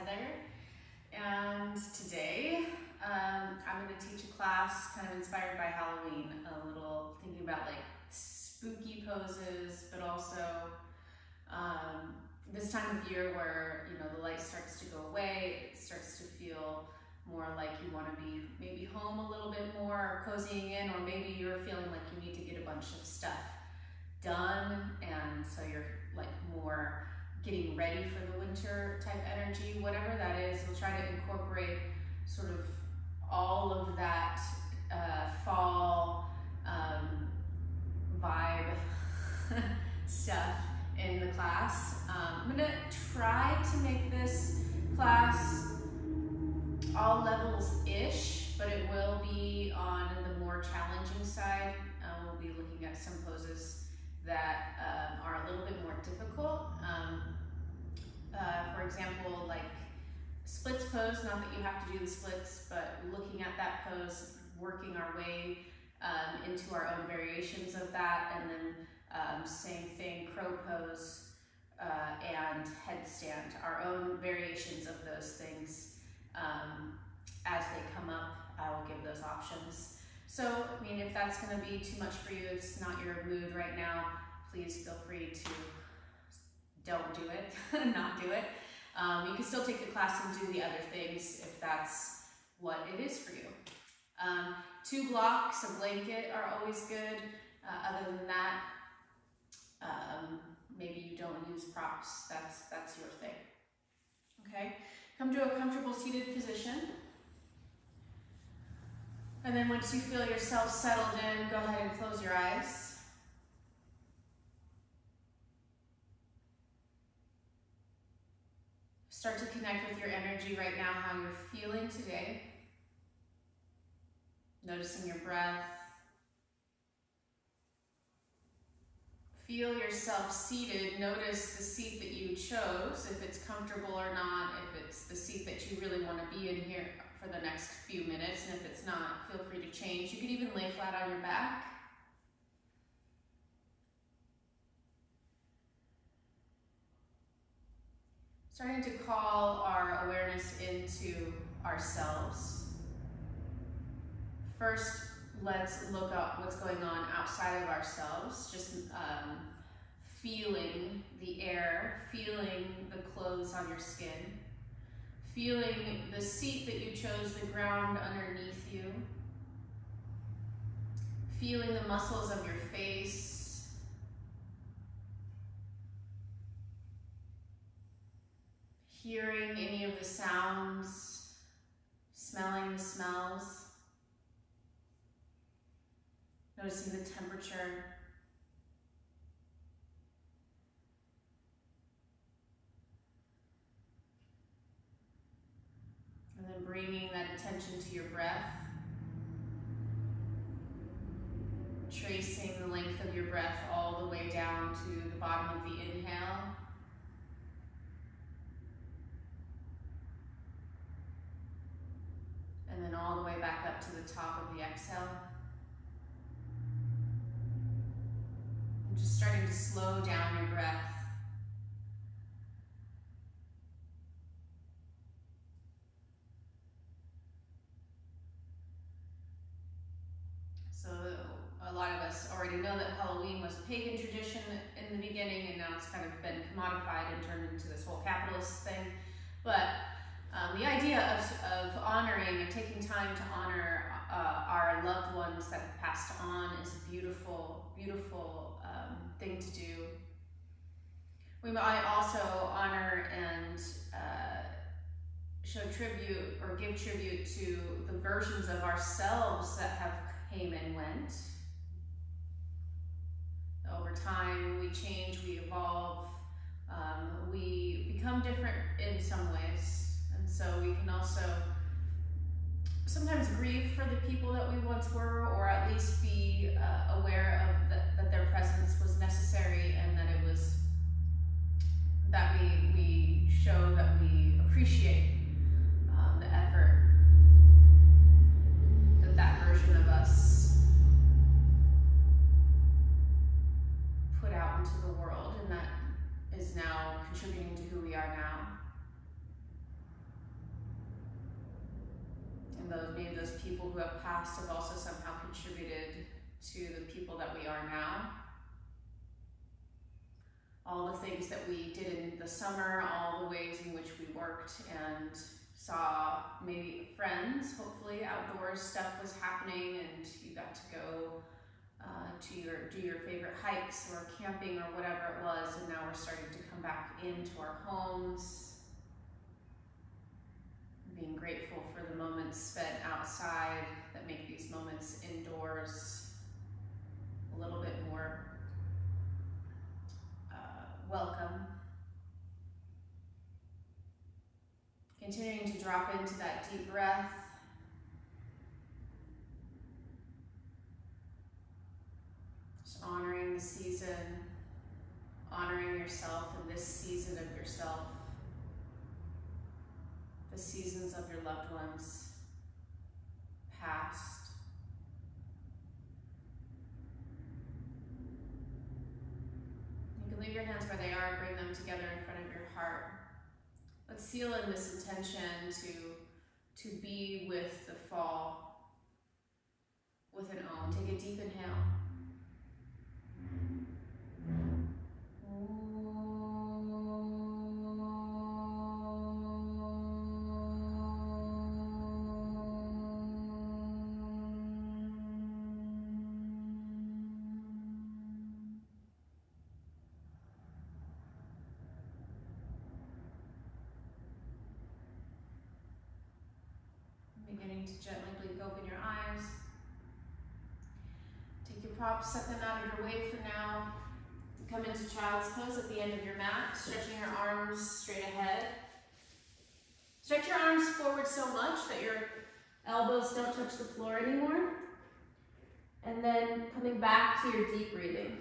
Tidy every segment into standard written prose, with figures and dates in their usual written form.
Heather, and today I'm going to teach a class kind of inspired by Halloween, a little thinking about like spooky poses, but also this time of year where, you know, the light starts to go away, it starts to feel more like you want to be maybe home a little bit more, cozying in, or maybe you're feeling like you need to get a bunch of stuff done, and so you're like more getting ready for the winter type energy. Whatever that is, we'll try to incorporate sort of all of that fall vibe stuff in the class. I'm gonna try to make this class all levels-ish, but it will be on the more challenging side. We'll be looking at some poses that are a little bit more difficult. For example, like splits pose, not that you have to do the splits, but looking at that pose, working our way into our own variations of that, and then same thing, crow pose and headstand, our own variations of those things. As they come up, I will give those options. So, I mean, if that's going to be too much for you, it's not your mood right now, please feel free to don't do it, not do it. You can still take the class and do the other things if that's what it is for you. 2 blocks, a blanket are always good. Other than that, maybe you don't use props. That's your thing. Okay, come to a comfortable seated position. And then once you feel yourself settled in, go ahead and close your eyes. Start to connect with your energy right now, how you're feeling today. Noticing your breath. Feel yourself seated. Notice the seat that you chose, if it's comfortable or not, if it's the seat that you really want to be in here for the next few minutes, and if it's not, feel free to change. You could even lay flat on your back. Starting to call our awareness into ourselves. First, let's look up what's going on outside of ourselves, just feeling the air, feeling the clothes on your skin, feeling the seat that you chose, the ground underneath you, feeling the muscles of your face, hearing any of the sounds, smelling the smells, noticing the temperature. And then bringing that attention to your breath. Tracing the length of your breath all the way down to the bottom of the inhale. And then all the way back up to the top of the exhale. And just starting to slow down your breath. So a lot of us already know that Halloween was a pagan tradition in the beginning, and now it's kind of been commodified and turned into this whole capitalist thing. But the idea of honoring and taking time to honor our loved ones that have passed on is a beautiful, beautiful thing to do. We might also honor and show tribute or give tribute to the versions of ourselves that have came and went. Over time, we change, we evolve, we become different in some ways. And so we can also sometimes grieve for the people that we once were, or at least be aware of that their presence was necessary, and that it was, that we show that we appreciate the effort that version of us put out into the world, and that is now contributing to who we are now. And maybe those people who have passed have also somehow contributed to the people that we are now. All the things that we did in the summer, all the ways in which we worked and saw maybe friends, hopefully outdoors stuff was happening and you got to go do your favorite hikes or camping or whatever it was, and now we're starting to come back into our homes. Being grateful for the moments spent outside that make these moments indoors a little bit more welcome. Continuing to drop into that deep breath. Just honoring the season, honoring yourself in this season of yourself, the seasons of your loved ones, past. You can leave your hands where they are, bring them together in front of your heart. Let's seal in this intention to be with the fall with an Om. Take a deep inhale. Beginning to gently blink open your eyes. Take your props, set them out of your way for now. Come into child's pose at the end of your mat, stretching your arms straight ahead. Stretch your arms forward so much that your elbows don't touch the floor anymore. And then coming back to your deep breathing.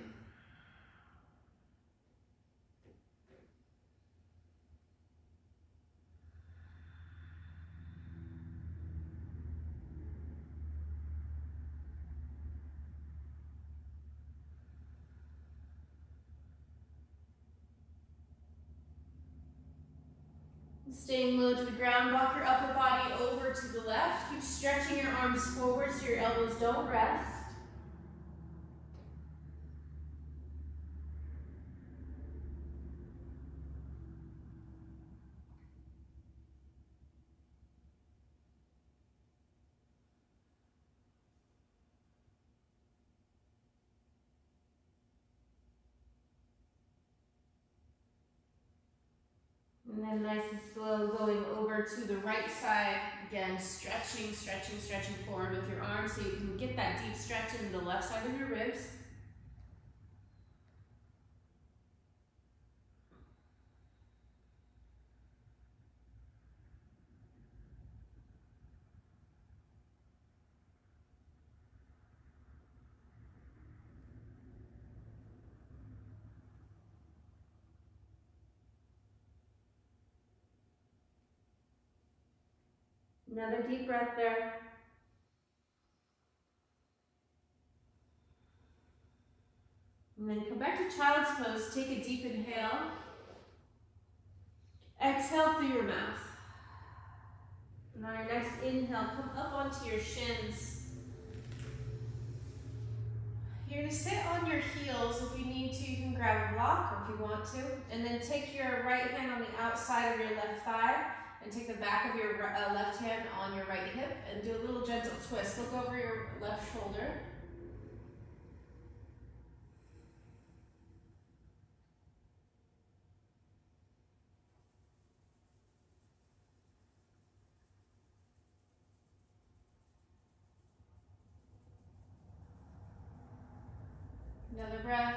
Staying low to the ground, walk your upper body over to the left. Keep stretching your arms forward so your elbows don't rest. And then nice and slow, going over to the right side. Again, stretching forward with your arms so you can get that deep stretch in the left side of your ribs. Another deep breath there. And then come back to child's pose. Take a deep inhale. Exhale through your mouth. Now your next inhale, come up onto your shins. You're going to sit on your heels. If you need to, you can grab a block, or if you want to. And then take your right hand on the outside of your left thigh, and take the back of your left hand on your right hip, and do a little gentle twist. Look over your left shoulder. Another breath.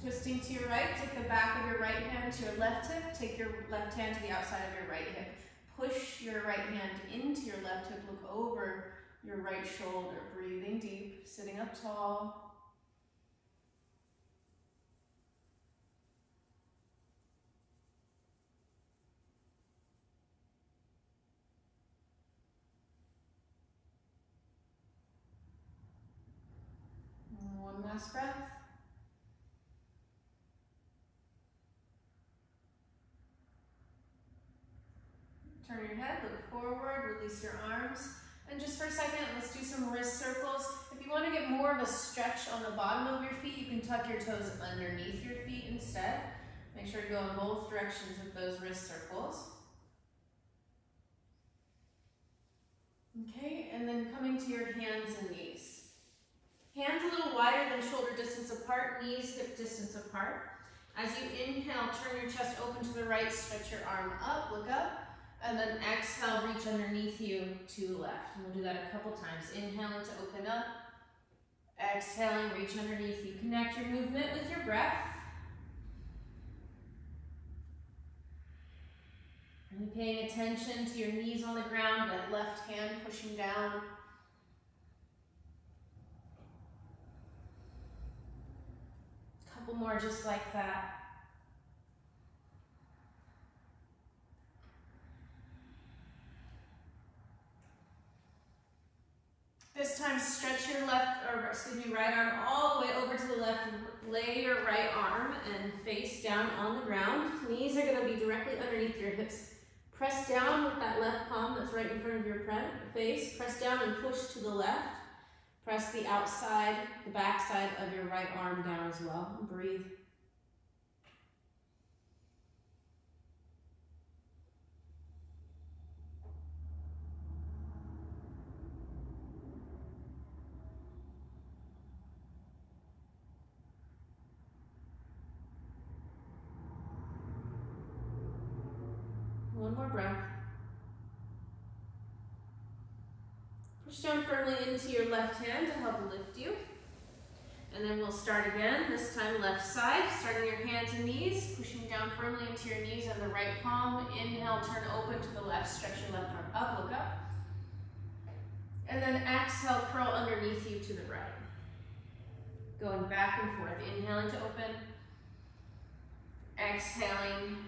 Twisting to your right, take the back of your right hand to your left hip, take your left hand to the outside of your right hip. Push your right hand into your left hip, look over your right shoulder, breathing deep, sitting up tall. And one last breath. Turn your head, look forward, release your arms. And just for a second, let's do some wrist circles. If you want to get more of a stretch on the bottom of your feet, you can tuck your toes underneath your feet instead. Make sure to go in both directions with those wrist circles. Okay, and then coming to your hands and knees. Hands a little wider than shoulder distance apart, knees hip distance apart. As you inhale, turn your chest open to the right, stretch your arm up, look up. And then exhale, reach underneath you to the left. And we'll do that a couple times. Inhaling to open up. Exhaling, reach underneath you. Connect your movement with your breath. Really paying attention to your knees on the ground, that left hand pushing down. A couple more just like that. This time, stretch your right arm all the way over to the left. Lay your right arm and face down on the ground. Knees are going to be directly underneath your hips. Press down with that left palm that's right in front of your face. Press down and push to the left. Press the outside, the back side of your right arm down as well. Breathe. One more breath. Push down firmly into your left hand to help lift you. And then we'll start again, this time left side, starting your hands and knees, pushing down firmly into your knees and the right palm. Inhale, turn open to the left, stretch your left arm up, look up. And then exhale, curl underneath you to the right. Going back and forth, inhaling to open, exhaling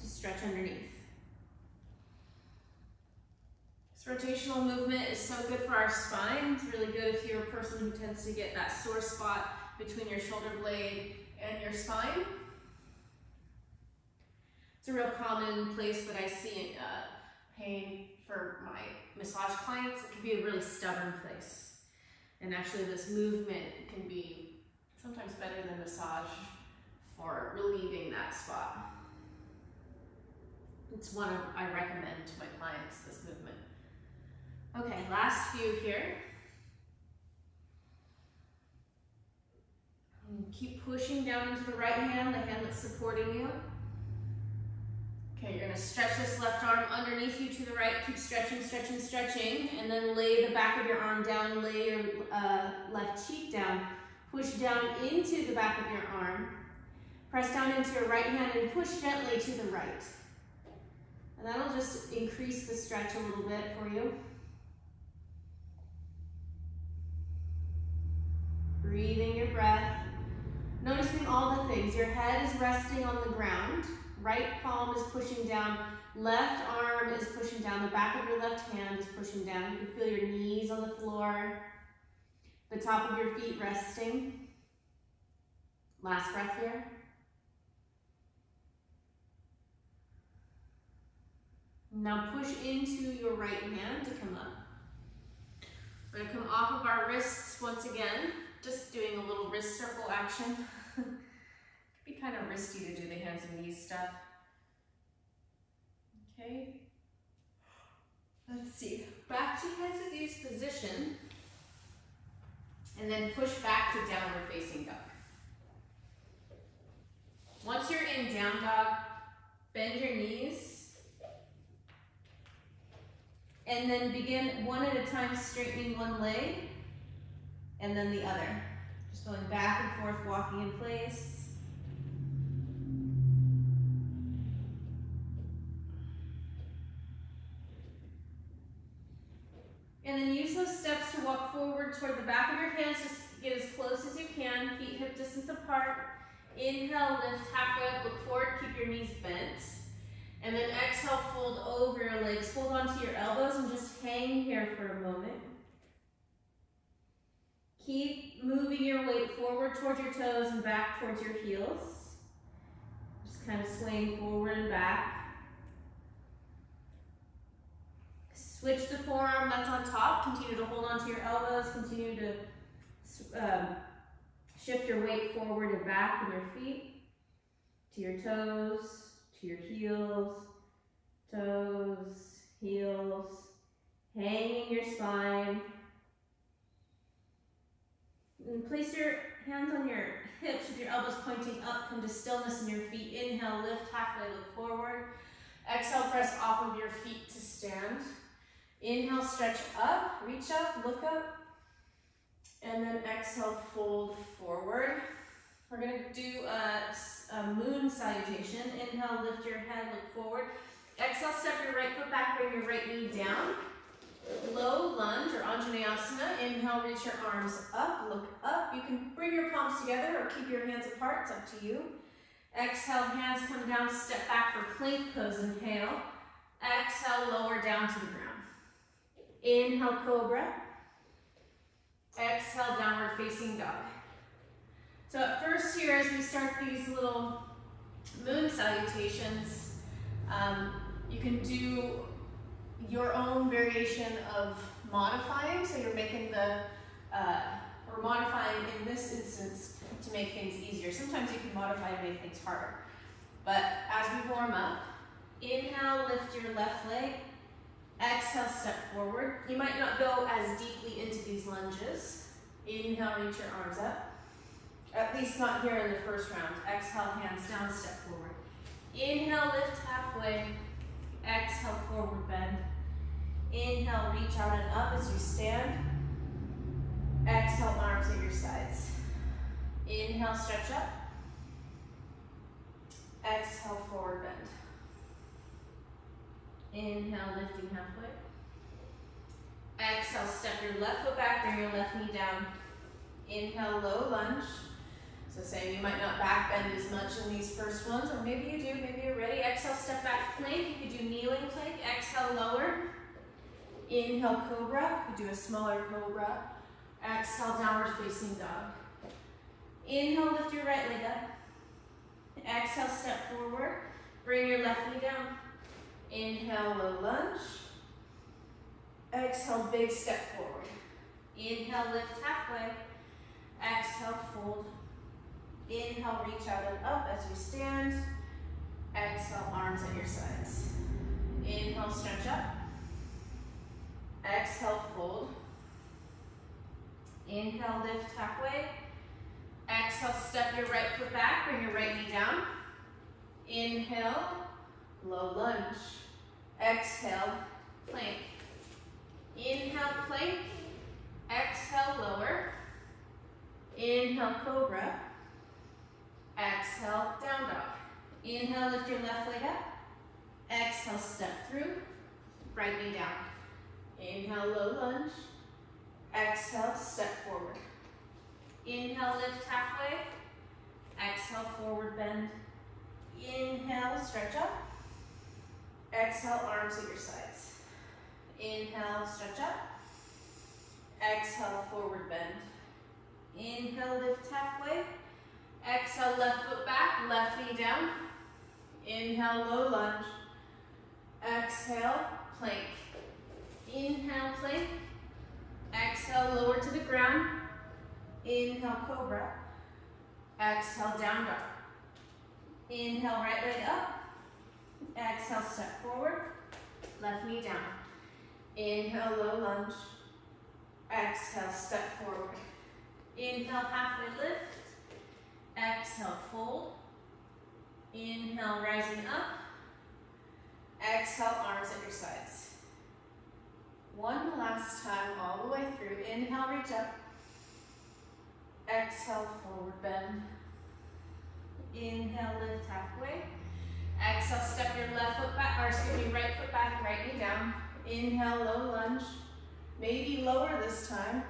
to stretch underneath. This rotational movement is so good for our spine. It's really good if you're a person who tends to get that sore spot between your shoulder blade and your spine. It's a real common place that I see pain for my massage clients. It can be a really stubborn place. And actually this movement can be sometimes better than massage for relieving that spot. It's one I recommend to my clients, this movement. Okay, last few here. And keep pushing down into the right hand, the hand that's supporting you. Okay, you're gonna stretch this left arm underneath you to the right. Keep stretching, stretching, stretching. And then lay the back of your arm down, lay your left cheek down. Push down into the back of your arm. Press down into your right hand and push gently to the right. And that'll just increase the stretch a little bit for you. Breathing your breath. Noticing all the things. Your head is resting on the ground. Right palm is pushing down. Left arm is pushing down. The back of your left hand is pushing down. You can feel your knees on the floor. The top of your feet resting. Last breath here. Now push into your right hand to come up. We're going to come off of our wrists once again. Just doing a little wrist circle action. It can be kind of risky to do the hands and knees stuff. Okay. Let's see. Back to hands and knees position. And then push back to downward facing dog. Once you're in down dog, bend your knees. And then begin one at a time straightening one leg. And then the other. Just going back and forth, walking in place. And then use those steps to walk forward toward the back of your hands. Just get as close as you can, feet hip distance apart. Inhale, lift halfway up, look forward, keep your knees bent. And then exhale, fold over your legs. Hold onto your elbows and just hang here for a moment. Keep moving your weight forward towards your toes and back towards your heels. Just kind of swaying forward and back. Switch the forearm that's on top. Continue to hold onto your elbows. Continue to shift your weight forward and back in your feet, to your toes, to your heels, toes, heels, hanging your spine. And place your hands on your hips with your elbows pointing up. Come to stillness in your feet. Inhale, lift halfway, look forward. Exhale, press off of your feet to stand. Inhale, stretch up, reach up, look up. And then exhale, fold forward. We're going to do a moon salutation. Inhale, lift your head, look forward. Exhale, step your right foot back, bring your right knee down. Low lunge or Asana. Inhale, reach your arms up, look up. You can bring your palms together or keep your hands apart, it's up to you. Exhale, hands come down, step back for plank pose, inhale. Exhale, lower down to the ground. Inhale, cobra. Exhale, downward facing dog. So at first here, as we start these little moon salutations, you can do your own variation of modifying. So you're making or modifying in this instance to make things easier. Sometimes you can modify to make things harder. But as we warm up, inhale, lift your left leg. Exhale, step forward. You might not go as deeply into these lunges. Inhale, reach your arms up. At least not here in the first round. Exhale, hands down, step forward. Inhale, lift halfway. Exhale, forward bend. Inhale, reach out and up as you stand. Exhale, arms at your sides. Inhale, stretch up. Exhale, forward bend. Inhale, lifting halfway. Exhale, step your left foot back, bring your left knee down. Inhale, low lunge. So saying you might not back bend as much in these first ones, or maybe you do, maybe you're ready. Exhale, step back plank. You could do kneeling plank. Exhale, lower. Inhale, cobra. You could do a smaller cobra. Exhale, downward facing dog. Inhale, lift your right leg up. Exhale, step forward. Bring your left knee down. Inhale, low lunge. Exhale, big step forward. Inhale, lift halfway. Exhale, fold. Inhale, reach out and up as you stand. Exhale, arms at your sides. Inhale, stretch up. Exhale, fold. Inhale, lift halfway. Exhale, step your right foot back, bring your right knee down. Inhale, low lunge. Exhale, plank. Inhale, plank. Exhale, lower. Inhale, cobra. Exhale, down dog. Inhale, lift your left leg up. Exhale, step through. Right knee down. Inhale, low lunge. Exhale, step forward. Inhale, lift halfway. Exhale, forward bend. Inhale, stretch up. Exhale, arms at your sides. Inhale, stretch up. Exhale, forward bend. Inhale, lift halfway. Exhale, left foot back, left knee down. Inhale, low lunge. Exhale, plank. Inhale, plank. Exhale, lower to the ground. Inhale, cobra. Exhale, down dog. Inhale, right leg up. Exhale, step forward. Left knee down. Inhale, low lunge. Exhale, step forward. Inhale, halfway lift. Exhale, fold. Inhale, rising up. Exhale, arms at your sides. One last time, all the way through. Inhale, reach up. Exhale, forward bend. Inhale, lift halfway. Exhale, step your left foot back, or excuse me, right foot back, right knee down. Inhale, low lunge. Maybe lower this time.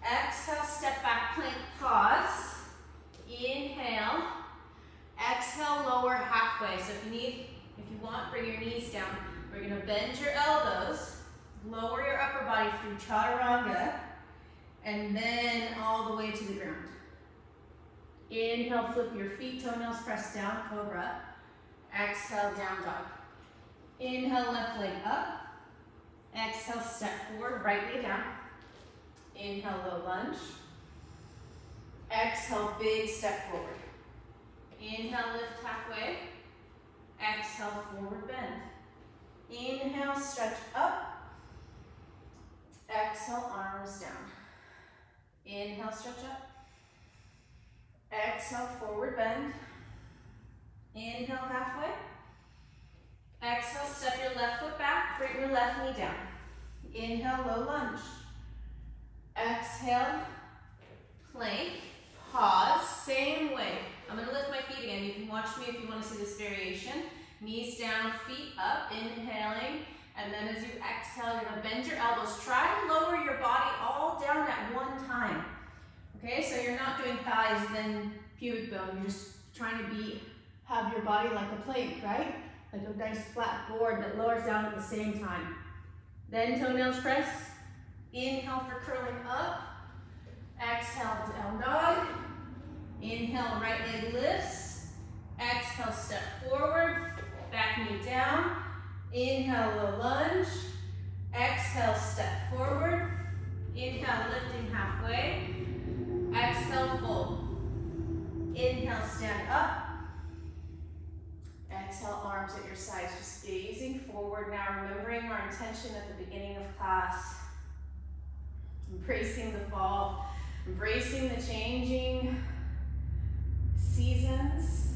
Exhale, step back, plank, pause. Inhale. Exhale, lower halfway. So if you want, bring your knees down. We're gonna bend your elbows, lower your upper body through Chaturanga, and then all the way to the ground. Inhale, flip your feet, toenails press down, cobra. Exhale, down dog. Inhale, left leg up. Exhale, step forward, right knee down. Inhale, low lunge. Exhale, big step forward. Inhale, lift halfway. Exhale, forward bend. Inhale, stretch up. Exhale, arms down. Inhale, stretch up. Exhale, forward bend. Inhale, halfway. Exhale, step your left foot back, bring your left knee down. Inhale, low lunge. Exhale, plank, pause, same way. I'm gonna lift my feet again. You can watch me if you wanna see this variation. Knees down, feet up, inhaling. And then as you exhale, you're gonna bend your elbows. Try to lower your body all down at one time. Okay, so you're not doing thighs, then pubic bone. You're just trying to have your body like a plank, right? Like a nice flat board that lowers down at the same time. Then toenails press. Inhale for curling up. Exhale, down dog. Inhale, right leg lifts. Exhale, step forward. Back knee down. Inhale, low lunge. Exhale, step forward. Inhale, lifting halfway. Exhale, fold. Inhale, stand up. Exhale, arms at your sides, just gazing forward. Now remembering our intention at the beginning of class. Embracing the fall, embracing the changing seasons,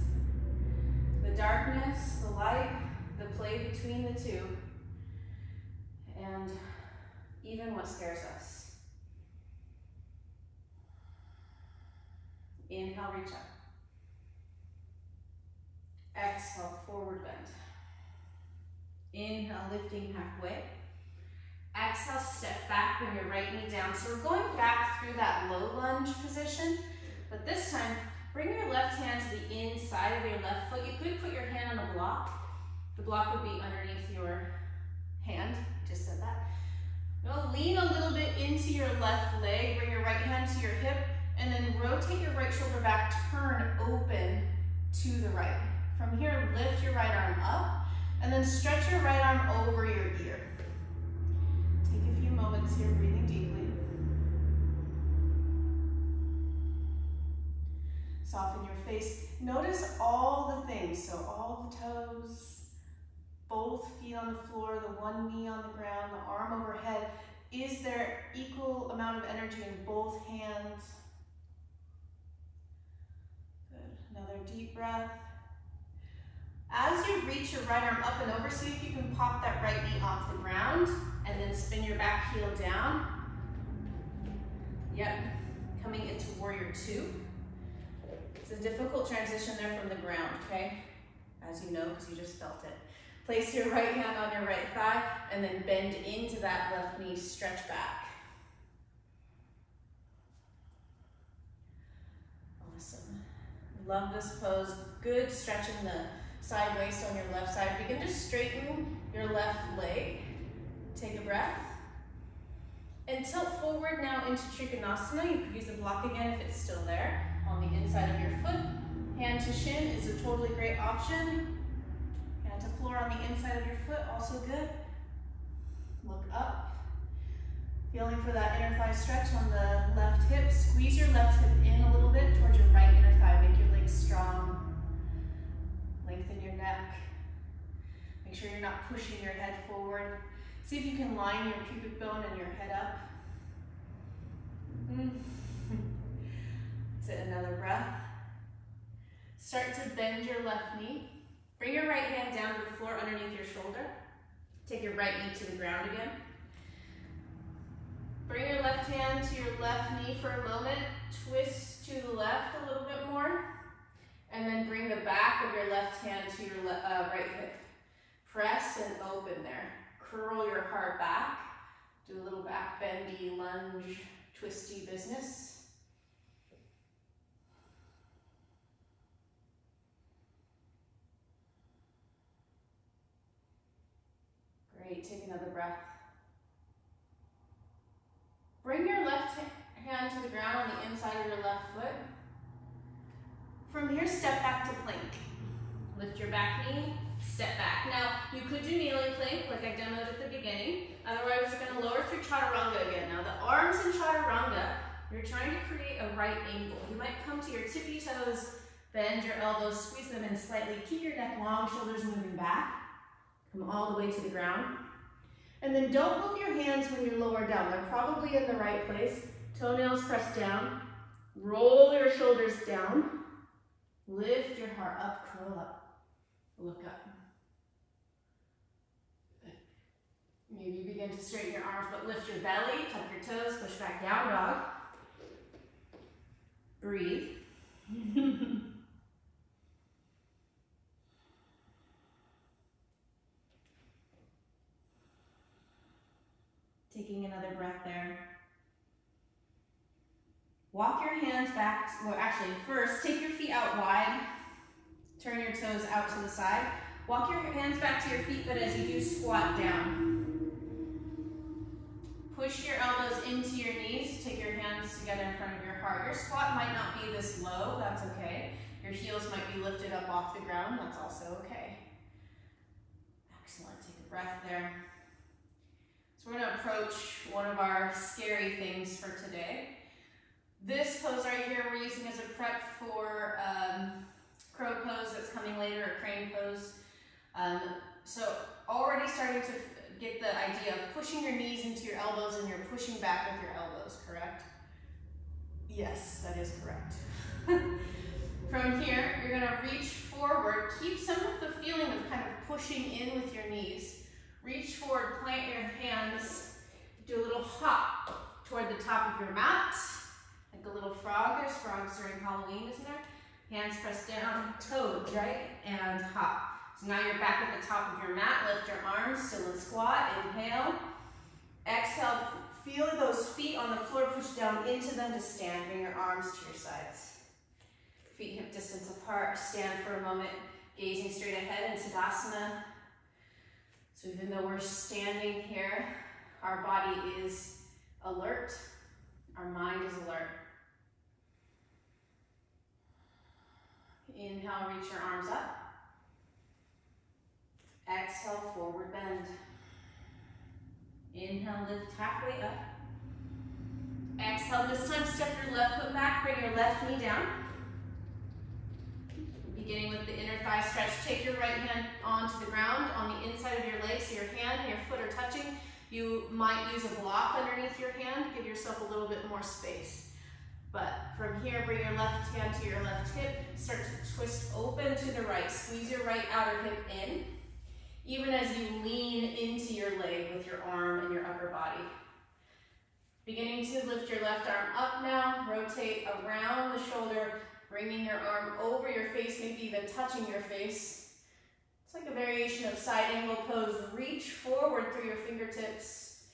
the darkness, the light, the play between the two, and even what scares us. Inhale, reach up. Exhale, forward bend. Inhale, lifting halfway. Exhale, step back, bring your right knee down. So we're going back through that low lunge position, but this time, bring your left hand to the inside of your left foot. You could put your hand on a block. The block would be underneath your hand. Just said that. Now lean a little bit into your left leg, bring your right hand to your hip, and then rotate your right shoulder back, turn open to the right. From here, lift your right arm up, and then stretch your right arm over your ear. Take a few moments here, breathing deeply. Soften your face. Notice all the things, so all the toes, both feet on the floor, the one knee on the ground, the arm overhead. Is there equal amount of energy in both hands? Good. Another deep breath. As you reach your right arm up and over, see if you can pop that right knee off the ground and then spin your back heel down. Yep, coming into warrior two. It's a difficult transition there from the ground, okay? As you know, because you just felt it. Place your right hand on your right thigh and then bend into that left knee, stretch back. Awesome. Love this pose. Good stretching the side waist on your left side. Begin to straighten your left leg. Take a breath. And tilt forward now into Trigonosana. You could use the block again if it's still there. On the inside of your foot. Hand to shin is a totally great option. Hand to floor on the inside of your foot, also good. Look up. Feeling for that inner thigh stretch on the left hip. Squeeze your left hip in a little bit towards your right inner thigh. Make your legs strong. Lengthen your neck. Make sure you're not pushing your head forward. See if you can line your pubic bone and your head up. That's it, another breath. Start to bend your left knee. Bring your right hand down to the floor underneath your shoulder. Take your right knee to the ground again. Bring your left hand to your left knee for a moment. Twist to the left a little bit more. And then bring the back of your left hand to your right hip. Press and open there. Curl your heart back. Do a little back bendy, lunge, twisty business. Great, take another breath. Bring your left hand to the ground on the inside of your left foot. From here, step back to plank. Lift your back knee, step back. Now, you could do kneeling plank like I demoed at the beginning. Otherwise, you're going to lower through Chaturanga again. Now, the arms in Chaturanga, you're trying to create a right angle. You might come to your tippy toes, bend your elbows, squeeze them in slightly. Keep your neck long, shoulders moving back. Come all the way to the ground. And then don't move your hands when you're lower down. They're probably in the right place. Toenails pressed down. Roll your shoulders down. Lift your heart up, curl up. Look up. Maybe begin to straighten your arms, but lift your belly, tuck your toes, push back, down dog. Breathe. Taking another breath there. Walk your hands back, well actually first, take your feet out wide. Turn your toes out to the side. Walk your hands back to your feet, but as you do, squat down. Push your elbows into your knees. Take your hands together in front of your heart. Your squat might not be this low, that's okay. Your heels might be lifted up off the ground, that's also okay. Excellent, take a breath there. So we're gonna approach one of our scary things for today. This pose right here we're using as a prep for crow pose that's coming later, or crane pose. So already starting to get the idea of pushing your knees into your elbows and you're pushing back with your elbows, correct? Yes, that is correct. From here, you're gonna reach forward. Keep some of the feeling of kind of pushing in with your knees. Reach forward, plant your hands, do a little hop toward the top of your mat, like a little frog. There's frogs during Halloween, isn't there? Hands pressed down, toes, right? And hop. So now you're back at the top of your mat. Lift your arms, still in squat. Inhale. Exhale, feel those feet on the floor, push down into them to stand. Bring your arms to your sides. Feet hip distance apart. Stand for a moment, gazing straight ahead in Sadasana. So even though we're standing here, our body is alert, our mind is alert. Inhale, reach your arms up. Exhale, forward bend. Inhale, lift halfway up. Exhale, this time step your left foot back, bring your left knee down. Beginning with the inner thigh stretch, take your right hand onto the ground on the inside of your leg, so your hand and your foot are touching. You might use a block underneath your hand, give yourself a little bit more space. But from here, bring your left hand to your left hip, start to twist open to the right, squeeze your right outer hip in, even as you lean into your leg with your arm and your upper body. Beginning to lift your left arm up now, rotate around the shoulder, bringing your arm over your face, maybe even touching your face. It's like a variation of side angle pose. Reach forward through your fingertips,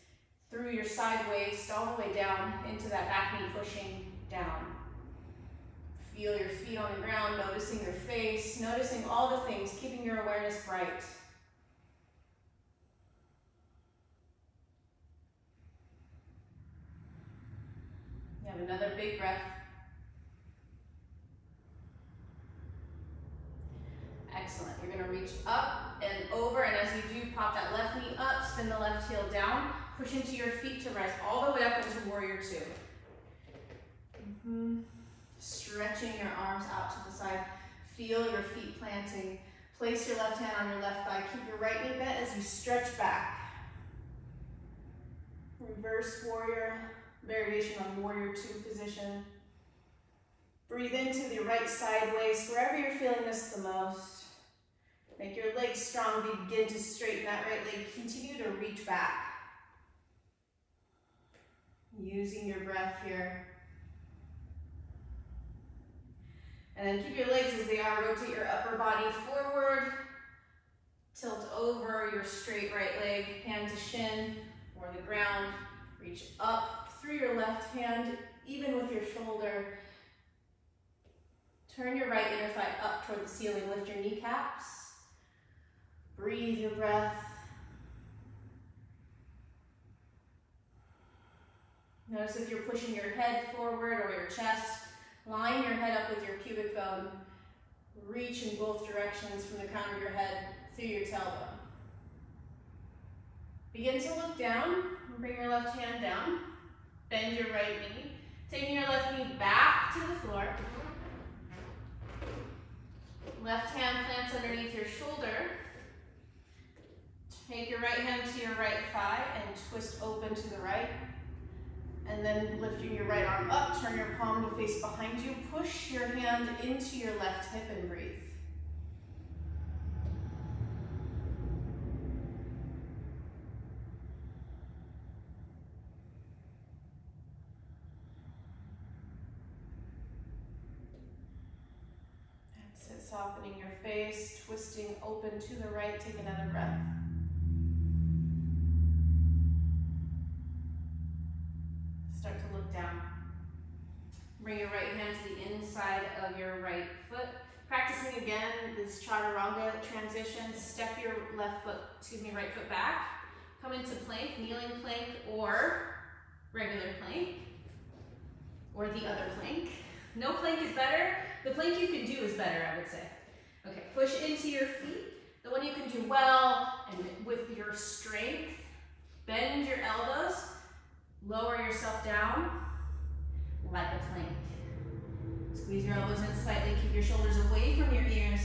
through your side waist, all the way down into that back knee pushing down. Feel your feet on the ground, noticing your face, noticing all the things, keeping your awareness bright. You have another big breath. Excellent. You're going to reach up and over, and as you do, pop that left knee up, spin the left heel down, push into your feet to rise all the way up into warrior two. Stretching your arms out to the side. Feel your feet planting. Place your left hand on your left thigh. Keep your right knee bent as you stretch back. Reverse warrior, variation on warrior two position. Breathe into the right side waist, wherever you're feeling this the most. Make your legs strong, begin to straighten that right leg. Continue to reach back. Using your breath here. And then keep your legs as they are. Rotate your upper body forward. Tilt over your straight right leg, hand to shin or the ground. Reach up through your left hand, even with your shoulder. Turn your right inner thigh up toward the ceiling. Lift your kneecaps. Breathe your breath. Notice if you're pushing your head forward or your chest. Line your head up with your pubic bone. Reach in both directions from the crown of your head. through your tailbone. Begin to look down, bring your left hand down, bend your right knee, taking your left knee back to the floor. Left hand plants underneath your shoulder. Take your right hand to your right thigh and twist open to the right. And then lifting your right arm up, turn your palm to face behind you. Push your hand into your left hip and breathe. Exit, softening your face, twisting open to the right. Take another breath. Start to look down. Bring your right hand to the inside of your right foot. Practicing again this Chaturanga transition. Step your right foot back. Come into plank, kneeling plank, or regular plank, or the other plank. No plank is better. The plank you can do is better, I would say. Okay, push into your feet. The one you can do well and with your strength. Bend your elbows. Lower yourself down like a plank. Squeeze your elbows in slightly. Keep your shoulders away from your ears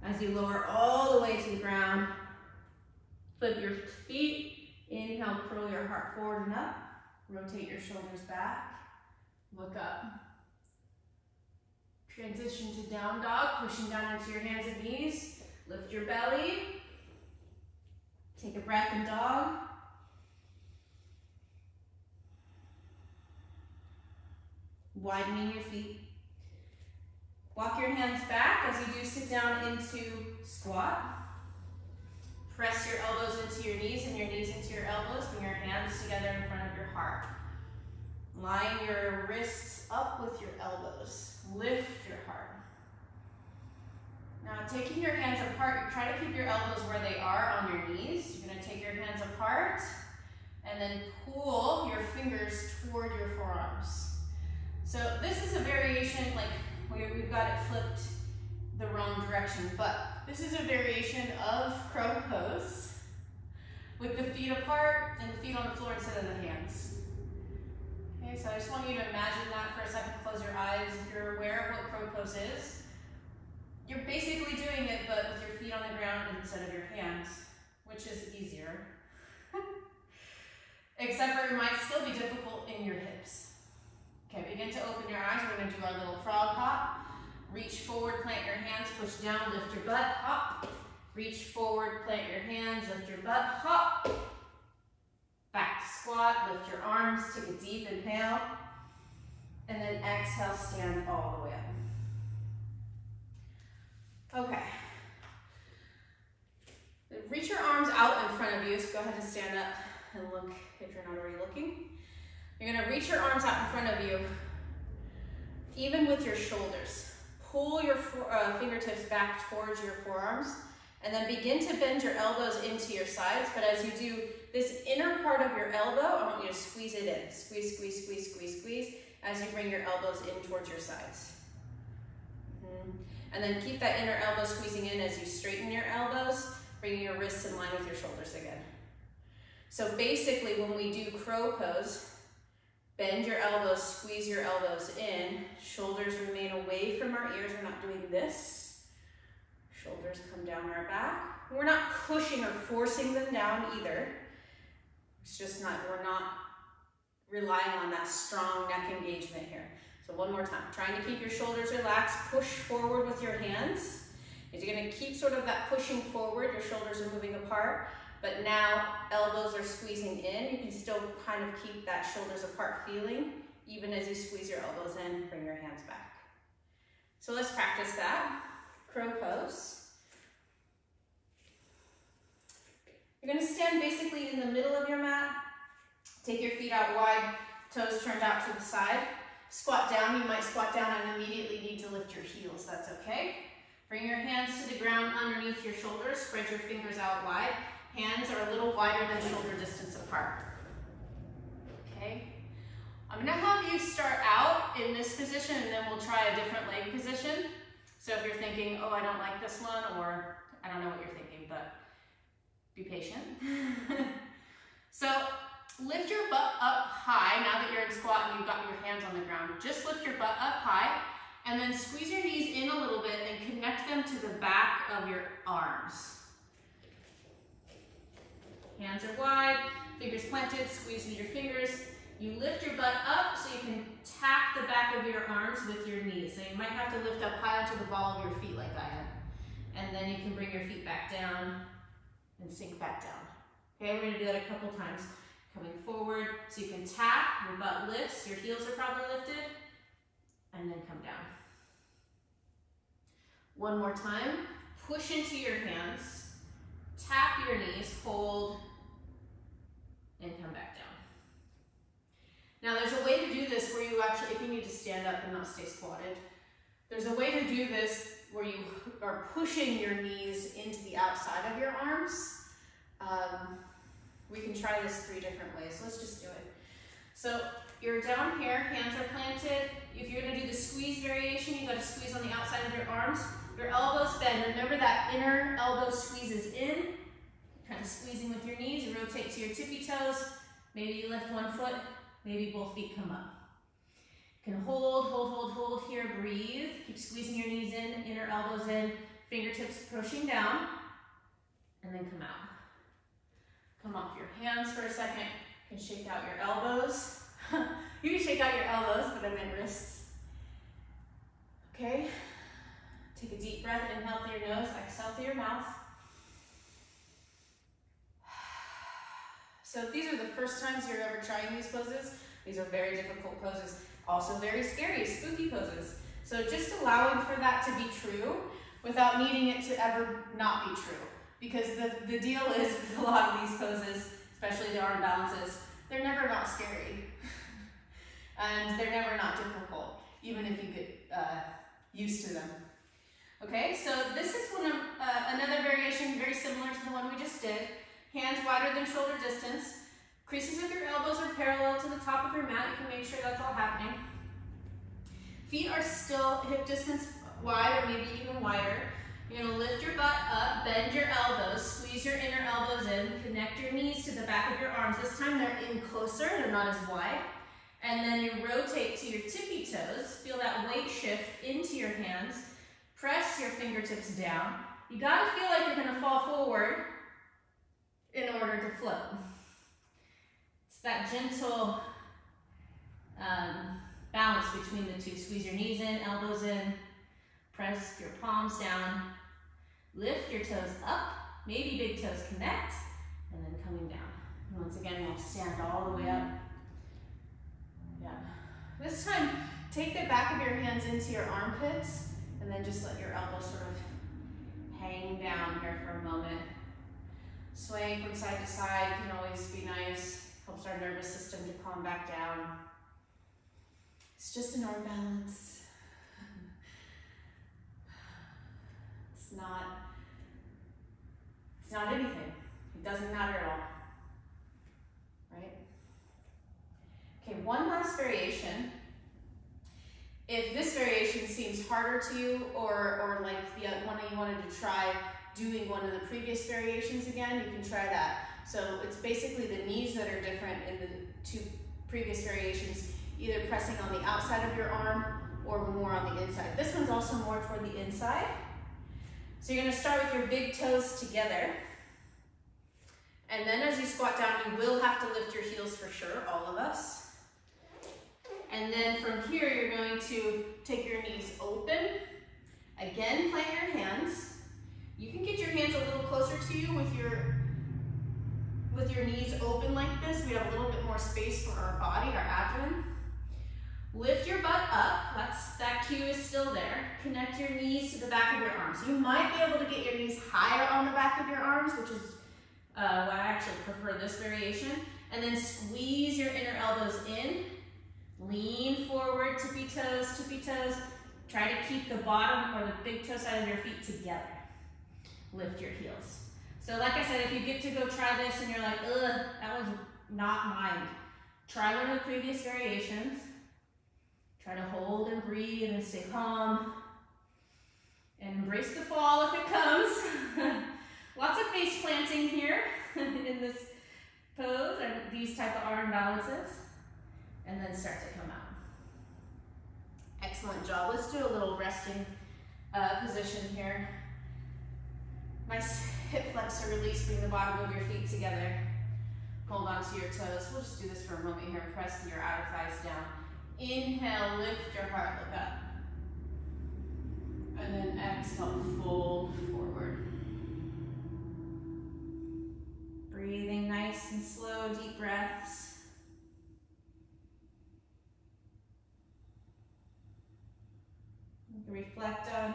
as you lower all the way to the ground. Flip your feet. Inhale, curl your heart forward and up. Rotate your shoulders back. Look up. Transition to down dog, pushing down into your hands and knees. Lift your belly. Take a breath in dog. Widening your feet. Walk your hands back as you do sit down into squat. Press your elbows into your knees and your knees into your elbows. Bring your hands together in front of your heart. Line your wrists up with your elbows. Lift your heart. Now, taking your hands apart, you try to keep your elbows where they are on your knees. You're going to take your hands apart and then pull your fingers toward your forearms. So this is a variation, like we've got it flipped the wrong direction, but this is a variation of crow pose with the feet apart and the feet on the floor instead of the hands. Okay, so I just want you to imagine that for a second. Close your eyes if you're aware of what crow pose is. You're basically doing it, but with your feet on the ground instead of your hands, which is easier. Except for it might still be difficult in your hips. Okay, begin to open your eyes. We're going to do our little frog hop. Reach forward, plant your hands, push down, lift your butt, hop. Reach forward, plant your hands, lift your butt, hop. Back to squat, lift your arms, take a deep inhale. And then exhale, stand all the way up. Okay. Reach your arms out in front of you, so go ahead and stand up and look if you're not already looking. You're going to reach your arms out in front of you, even with your shoulders. Pull your fingertips back towards your forearms, and then begin to bend your elbows into your sides. But as you do this inner part of your elbow, I want you to squeeze it in. Squeeze, squeeze, squeeze, squeeze, squeeze, as you bring your elbows in towards your sides. And then keep that inner elbow squeezing in as you straighten your elbows, bringing your wrists in line with your shoulders again. So basically, when we do crow pose, bend your elbows, squeeze your elbows in, shoulders remain away from our ears. We're not doing this. Shoulders come down our back. We're not pushing or forcing them down either. It's just not, we're not relying on that strong neck engagement here. So one more time, trying to keep your shoulders relaxed, push forward with your hands. You're going to keep sort of that pushing forward, your shoulders are moving apart. But now elbows are squeezing in. You can still kind of keep that shoulders apart feeling, even as you squeeze your elbows in, bring your hands back. So let's practice that. Crow pose. You're going to stand basically in the middle of your mat. Take your feet out wide, toes turned out to the side. Squat down. You might squat down and immediately need to lift your heels. That's okay. Bring your hands to the ground underneath your shoulders. Spread your fingers out wide. Hands are a little wider than shoulder distance apart. Okay. I'm going to have you start out in this position and then we'll try a different leg position. So if you're thinking, oh, I don't like this one, or I don't know what you're thinking, but be patient. So lift your butt up high now that you're in squat and you've got your hands on the ground. Just lift your butt up high and then squeeze your knees in a little bit and connect them to the back of your arms. Hands are wide, fingers planted, squeeze with your fingers. You lift your butt up so you can tap the back of your arms with your knees. So you might have to lift up high onto the ball of your feet like I am. And then you can bring your feet back down and sink back down. Okay, we're gonna do that a couple times. Coming forward, so you can tap, your butt lifts, your heels are probably lifted, and then come down. One more time, push into your hands, tap your knees, hold, and come back down. Now there's a way to do this where you actually, if you need to stand up and not stay squatted, there's a way to do this where you are pushing your knees into the outside of your arms. We can try this 3 different ways. Let's just do it. So you're down here, hands are planted. If you're gonna do the squeeze variation, you gotta squeeze on the outside of your arms. Your elbows bend. Remember that inner elbow squeezes in, kind of squeezing with your knees. You rotate to your tippy toes. Maybe you lift one foot, maybe both feet come up. You can hold, hold, hold, hold here, breathe. Keep squeezing your knees in, inner elbows in, fingertips pushing down, and then come out. Come off your hands for a second. You can shake out your elbows. You can shake out your elbows, but I meant wrists. Okay? Take a deep breath, inhale through your nose, exhale through your mouth. So if these are the first times you're ever trying these poses, these are very difficult poses. Also very scary, spooky poses. So just allowing for that to be true without needing it to ever not be true. Because the deal is with a lot of these poses, especially the arm balances, they're never not scary. And they're never not difficult, even if you get used to them. Okay, so this is another variation very similar to the one we just did. Hands wider than shoulder distance. Creases of your elbows are parallel to the top of your mat. You can make sure that's all happening. Feet are still hip distance wide or maybe even wider. You're gonna lift your butt up, bend your elbows, squeeze your inner elbows in, connect your knees to the back of your arms. This time they're in closer, they're not as wide. And then you rotate to your tippy toes. Feel that weight shift into your hands. Press your fingertips down. You gotta feel like you're gonna fall forward in order to float. It's that gentle balance between the two. Squeeze your knees in, elbows in, press your palms down, lift your toes up, maybe big toes connect, and then coming down. And once again, we'll stand all the way up. Yeah. This time, take the back of your hands into your armpits, and then just let your elbows sort of hang down here for a moment. Swaying from side to side can always be nice. Helps our nervous system to calm back down. It's just an arm balance. It's not anything. It doesn't matter at all. Right? Okay, one last variation. If this variation seems harder to you or like the one that you wanted to try doing one of the previous variations again, you can try that. So it's basically the knees that are different in the 2 previous variations, either pressing on the outside of your arm or more on the inside. This one's also more toward the inside. So you're gonna start with your big toes together. And then as you squat down, you will have to lift your heels for sure, all of us. And then from here, you're going to take your knees open. Again, plant your hands. You can get your hands a little closer to you with your knees open like this. We have a little bit more space for our body, our abdomen. Lift your butt up. That cue is still there. Connect your knees to the back of your arms. You might be able to get your knees higher on the back of your arms, which is why I actually prefer this variation. And then squeeze your inner elbows in. Lean forward, tippy toes. Try to keep the bottom or the big toe side of your feet together. Lift your heels. So like I said, if you get to go try this and you're like, ugh, that was not mine, try one of the previous variations. Try to hold and breathe and stay calm. And embrace the fall if it comes. Lots of face planting here in this pose, or these type of arm balances. And then start to come out. Excellent job. Let's do a little resting position here. Nice hip flexor release. Bring the bottom of your feet together. Hold on to your toes. We'll just do this for a moment here. Press your outer thighs down. Inhale, lift your heart, look up. And then exhale, fold forward. Breathing nice and slow, deep breaths. You can reflect on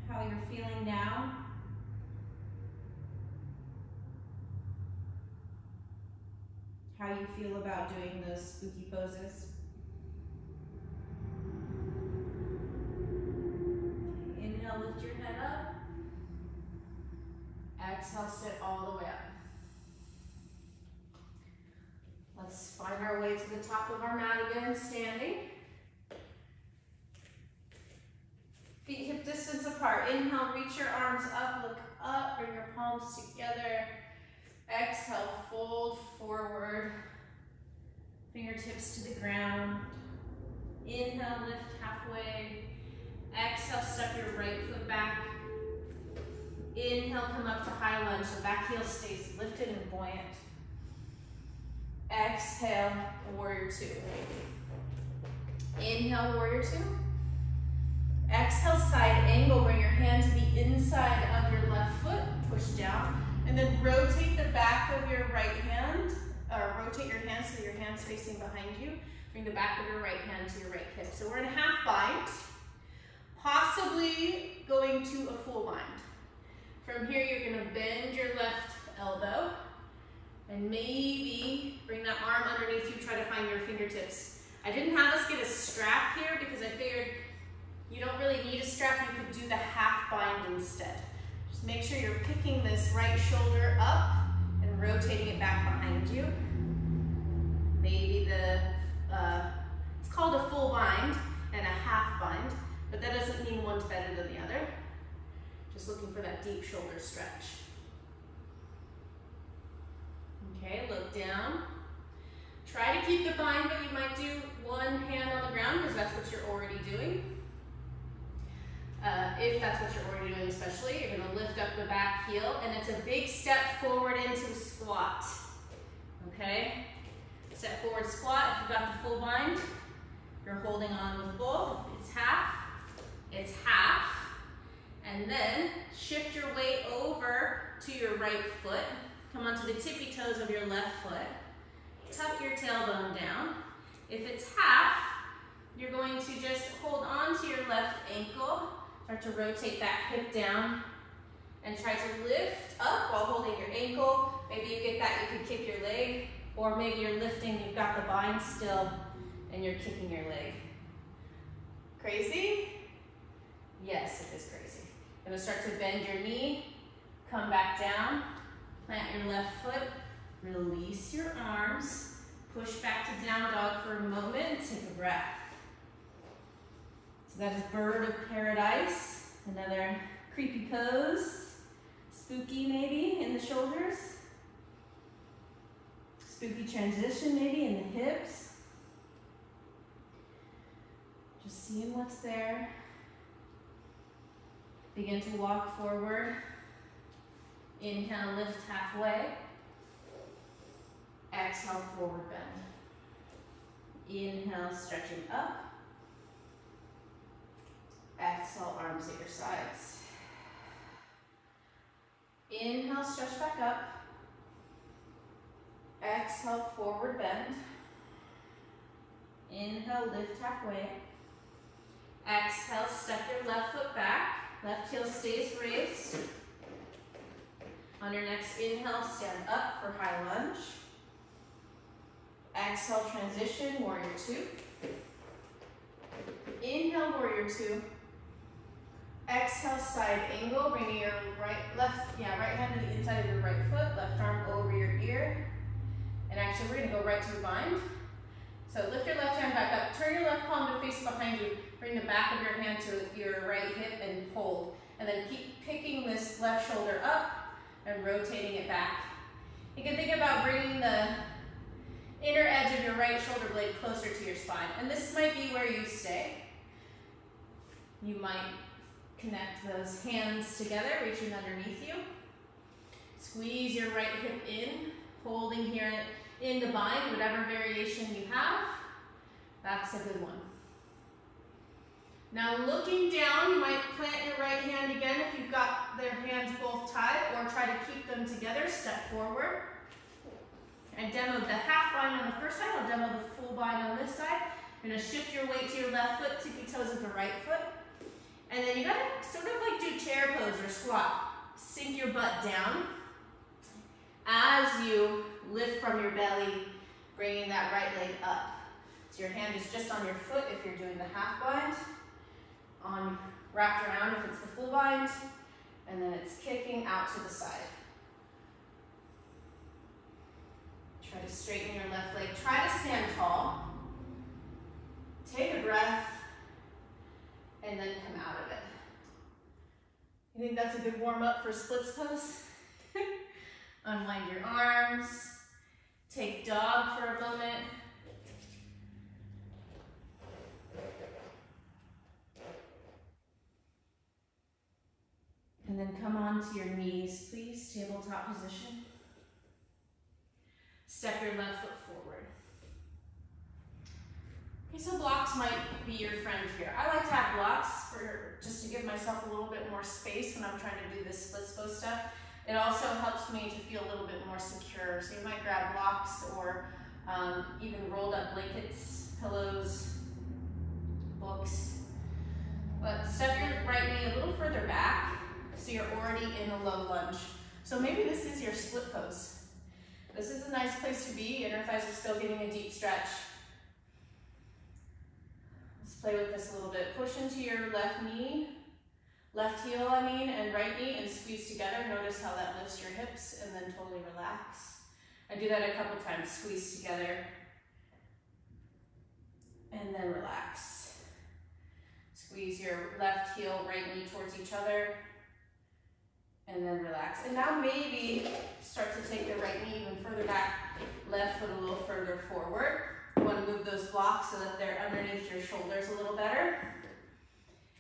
how you're feeling now. How you feel about doing those spooky poses. Inhale, lift your head up. Exhale, sit all the way up. Let's find our way to the top of our mat again, standing. Feet hip distance apart. Inhale, reach your arms up, look up, bring your palms together. Exhale, fold forward. Fingertips to the ground. Inhale, lift halfway. Exhale, step your right foot back. Inhale, come up to high lunge. The back heel stays lifted and buoyant. Exhale, warrior two. Inhale, warrior two. Exhale, side angle. Bring your hand to the inside of your left foot. Push down. And then rotate the back of your right hand. Rotate your hand so your hand's facing behind you. Bring the back of your right hand to your right hip. So we're in a half bind. Possibly going to a full bind. From here, you're going to bend your left elbow. And maybe bring that arm underneath you. Try to find your fingertips. I didn't have us get a strap here because I figured you don't really need a strap. You could do the half bind instead. Just make sure you're picking this right shoulder up and rotating it back behind you. Maybe it's called a full bind and a half bind, but that doesn't mean one's better than the other. Just looking for that deep shoulder stretch. Okay, look down. Try to keep the bind, but you might do one hand on the ground because that's what you're already doing. If that's what you're already doing especially, you're going to lift up the back heel, and it's a big step forward into squat. Okay? Step forward squat. If you've got the full bind, you're holding on with both. If it's half, it's half. And then shift your weight over to your right foot. Come onto the tippy toes of your left foot. Tuck your tailbone down. If it's half, you're going to just hold on to your left ankle. Start to rotate that hip down and try to lift up while holding your ankle. Maybe you get that, you can kick your leg, or maybe you're lifting, you've got the bind still, and you're kicking your leg. Crazy? Yes, it is crazy. You're gonna start to bend your knee, come back down, plant your left foot, release your arms, push back to down dog for a moment, take a breath. So that is bird of paradise, another creepy pose, spooky maybe in the shoulders, spooky transition maybe in the hips. Just seeing what's there. Begin to walk forward. Inhale, lift halfway. Exhale, forward bend. Inhale, stretching up. Exhale, arms at your sides. Inhale, stretch back up. Exhale, forward bend. Inhale, lift halfway. Exhale, step your left foot back. Left heel stays raised. On your next inhale, stand up for high lunge. Exhale, transition, warrior two. Inhale, warrior two. Exhale, side angle, bringing your right hand to the inside of your right foot, left arm over your ear. And actually, we're gonna go right to a bind. So lift your left hand back up, turn your left palm to face behind you, bring the back of your hand to your right hip and hold. And then keep picking this left shoulder up and rotating it back. You can think about bringing the inner edge of your right shoulder blade closer to your spine. And this might be where you stay. You might connect those hands together, reaching underneath you. Squeeze your right hip in, holding here in the bind, whatever variation you have. That's a good one. Now looking down, you might plant your right hand again if you've got their hands both tied, or try to keep them together, step forward. I demoed the half bind on the first side, I'll demo the full bind on this side. You're gonna shift your weight to your left foot, tippy toes at the right foot. And then you gotta sort of like do chair pose or squat. Sink your butt down. As you lift from your belly, bringing that right leg up. So your hand is just on your foot if you're doing the half bind. Wrapped around if it's the full bind. And then it's kicking out to the side. Try to straighten your left leg. Try to stand tall. Take a breath. And then come out of it. You think that's a good warm up for splits pose? Unwind your arms. Take dog for a moment. And then come onto your knees, please, tabletop position. Step your left foot forward. Okay, so blocks might be your friend here. I like to have blocks just to give myself a little bit more space when I'm trying to do this split pose stuff. It also helps me to feel a little bit more secure. So you might grab blocks or even rolled up blankets, pillows, books. But step your right knee a little further back so you're already in a low lunge. So maybe this is your split pose. This is a nice place to be. Inner thighs are still getting a deep stretch. Let's play with this a little bit. Push into your left knee, left heel and right knee, and squeeze together. Notice how that lifts your hips, and then totally relax. I do that a couple times. Squeeze together, and then relax. Squeeze your left heel, right knee towards each other, and then relax. And now maybe start to take the right knee even further back, left foot a little further forward. You want to move those blocks so that they're underneath your shoulders a little better.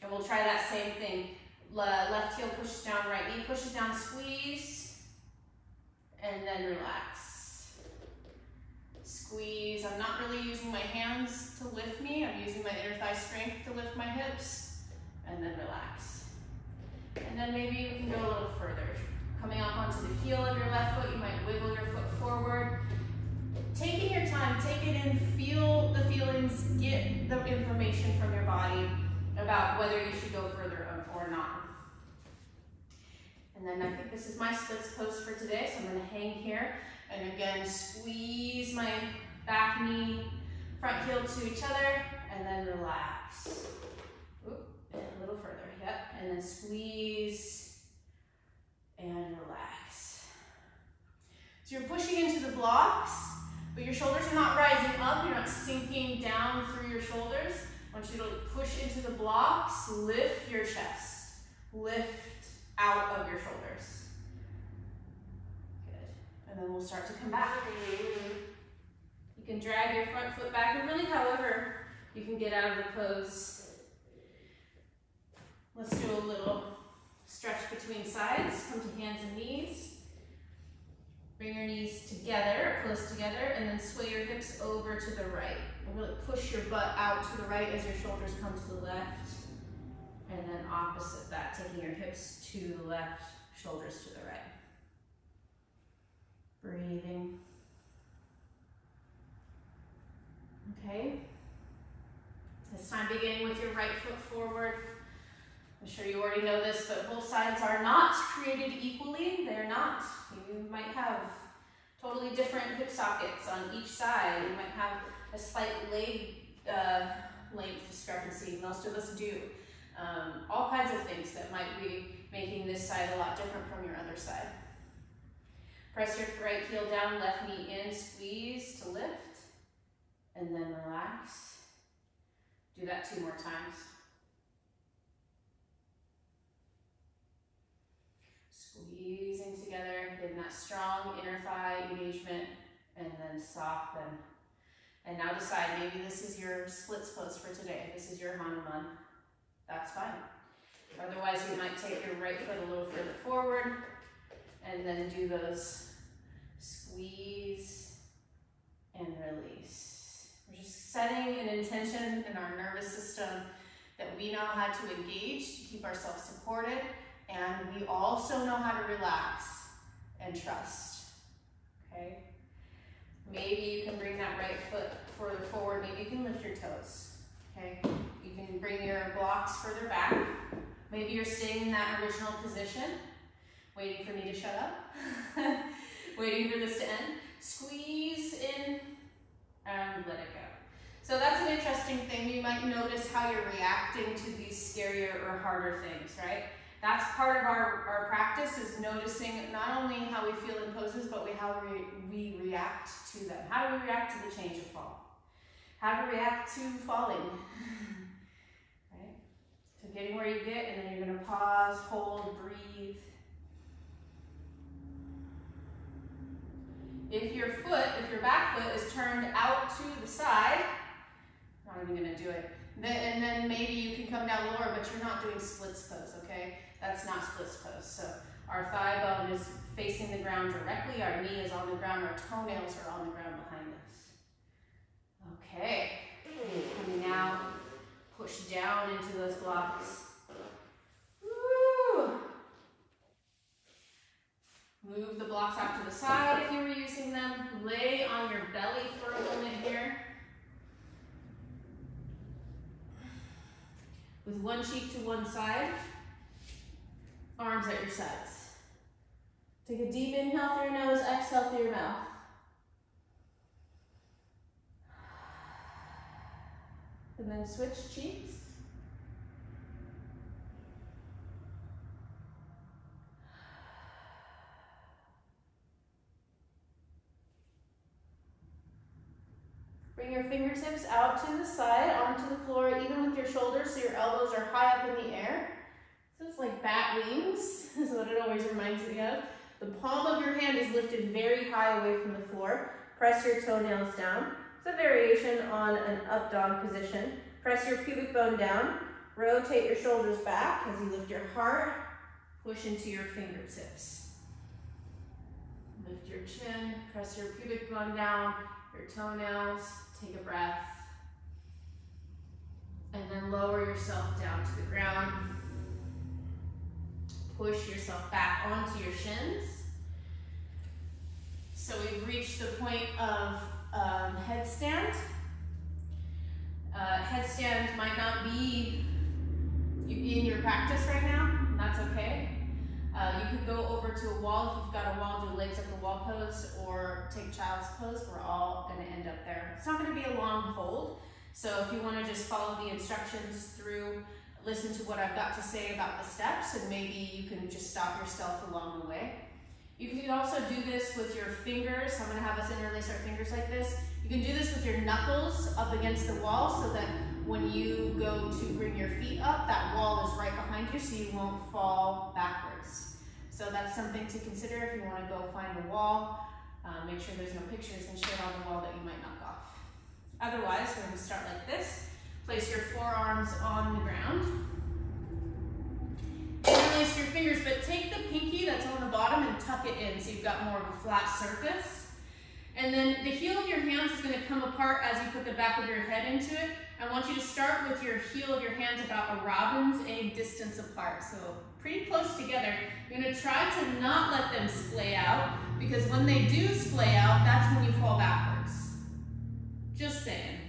And we'll try that same thing. Left heel pushes down, right knee pushes down, squeeze, and then relax. Squeeze. I'm not really using my hands to lift me. I'm using my inner thigh strength to lift my hips, and then relax. And then maybe you can go a little further. Coming up onto the heel of your left foot, you might wiggle your foot forward. Taking your time, take it in, feel the feelings, get the information from your body about whether you should go further or not. And then I think this is my splits pose for today, so I'm going to hang here. And again, squeeze my back knee, front heel to each other, and then relax. Oop, and a little further, yep. And then squeeze and relax. So you're pushing into the blocks, but your shoulders are not rising up, you're not sinking down through your shoulders. I want you to push into the blocks, lift your chest, lift out of your shoulders. Good. And then we'll start to come back. You can drag your front foot back, and really however you can get out of the pose. Let's do a little stretch between sides. Come to hands and knees. Bring your knees together, close together, and then sway your hips over to the right. And really push your butt out to the right as your shoulders come to the left. And then opposite that, taking your hips to the left, shoulders to the right. Breathing. Okay. This time beginning with your right foot forward. I'm sure you already know this, but both sides are not created equally. They're not. You might have totally different hip sockets on each side. You might have a slight leg length discrepancy. Most of us do. All kinds of things that might be making this side a lot different from your other side. Press your right heel down, left knee in, squeeze to lift, and then relax. relax. Do that 2 more times. Squeezing together, getting that strong inner thigh engagement, and then soften. And now decide, maybe this is your splits pose for today. This is your Hanuman. That's fine. Otherwise, you might take your right foot a little further forward and then do those squeeze and release. We're just setting an intention in our nervous system that we know how to engage to keep ourselves supported, and we also know how to relax and trust. Okay? Maybe you can bring that right foot further forward. Maybe you can lift your toes. Okay? You can bring your blocks further back. Maybe you're staying in that original position, waiting for me to shut up, waiting for this to end. Squeeze in and let it go. So that's an interesting thing. You might notice how you're reacting to these scarier or harder things, right? That's part of our practice, is noticing not only how we feel in poses, but how we react to them. How do we react to the change of fall? How to react to falling, right? So getting where you get, and then you're gonna pause, hold, breathe. If your back foot is turned out to the side, not even gonna do it, and then maybe you can come down lower, but you're not doing splits pose, okay? That's not splits pose. So our thigh bone is facing the ground directly, our knee is on the ground, our toenails are on the ground behind us. Okay, and now push down into those blocks. Woo! Move the blocks out to the side if you were using them. Lay on your belly for a moment here. With one cheek to one side, arms at your sides. Take a deep inhale through your nose, exhale through your mouth. And then switch cheeks. Bring your fingertips out to the side, onto the floor, even with your shoulders, so your elbows are high up in the air. So it's like bat wings, is what it always reminds me of. The palm of your hand is lifted very high away from the floor. Press your toenails down. It's a variation on an up dog position. Press your pubic bone down. Rotate your shoulders back as you lift your heart. Push into your fingertips. Lift your chin. Press your pubic bone down. Your toenails. Take a breath. And then lower yourself down to the ground. Push yourself back onto your shins. So we've reached the point of headstand. Headstand might not be in your practice right now, and that's okay. You could go over to a wall. If you've got a wall, do legs up the wall pose, or take child's pose. We're all going to end up there. It's not going to be a long hold, so if you want to just follow the instructions through, listen to what I've got to say about the steps, and maybe you can just stop yourself along the way. You can also do this with your fingers. I'm going to have us interlace our fingers like this. You can do this with your knuckles up against the wall, so that when you go to bring your feet up, that wall is right behind you, so you won't fall backwards. So that's something to consider if you want to go find a wall. Make sure there's no pictures and shit on the wall that you might knock off. Otherwise, we're going to start like this. Place your forearms on the ground. Interlace your fingers, but take the pinky that's on the bottom and tuck it in so you've got more of a flat surface. And then the heel of your hands is going to come apart as you put the back of your head into it. I want you to start with your heel of your hands about a robin's egg distance apart, so pretty close together. You're going to try to not let them splay out, because when they do splay out, that's when you fall backwards. Just saying.